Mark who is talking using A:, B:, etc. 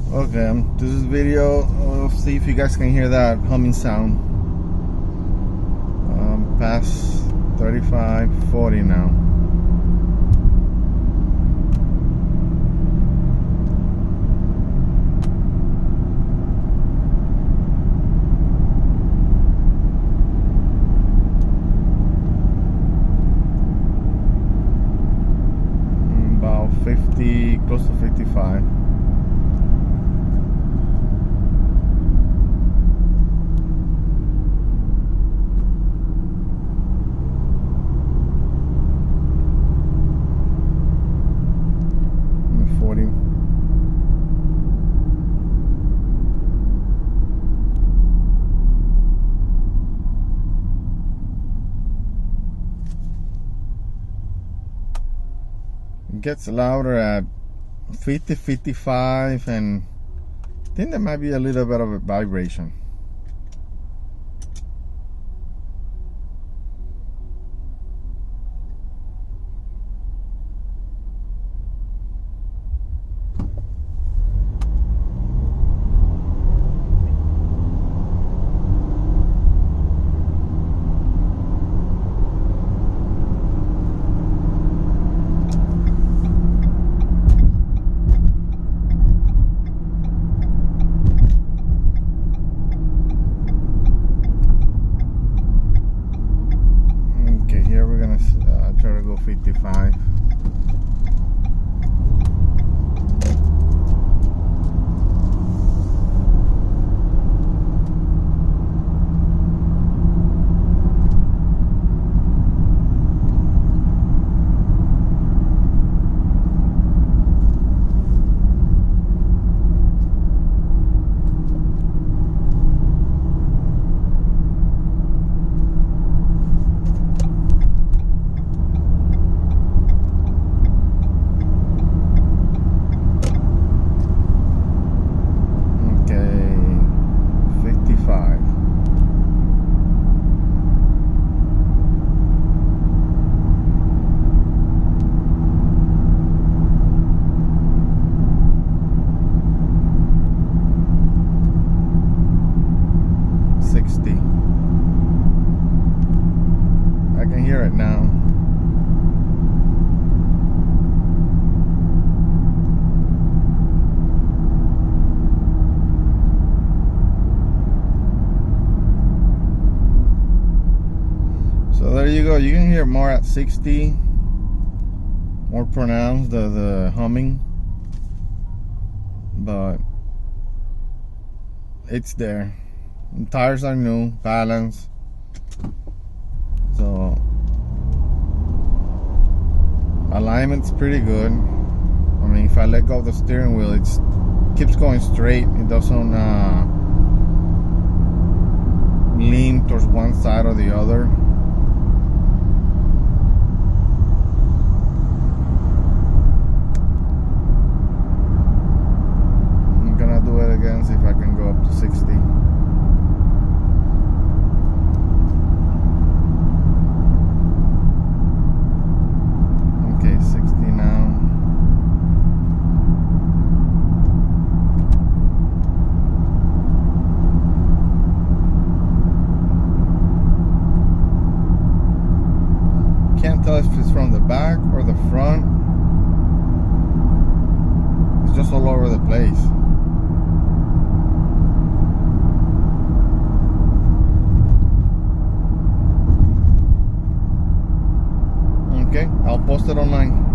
A: Okay, this is video. See if you guys can hear that humming sound. Past 35, 40 now. About 50, close to 55. It gets louder at 50, 55, and I think there might be a little bit of a vibration. Try to go 55. I can hear it now. So there you go. You can hear more at 60, more pronounced, the humming, but it's there. And tires are new, balanced. So alignment's pretty good. I mean, if I let go of the steering wheel, it keeps going straight. It doesn't lean towards one side or the other. I'm gonna do it again, see if I can go up to 60. Okay, 60 now. Can't tell if it's from the back or the front. It's just all over the place. Okay, I'll post it online.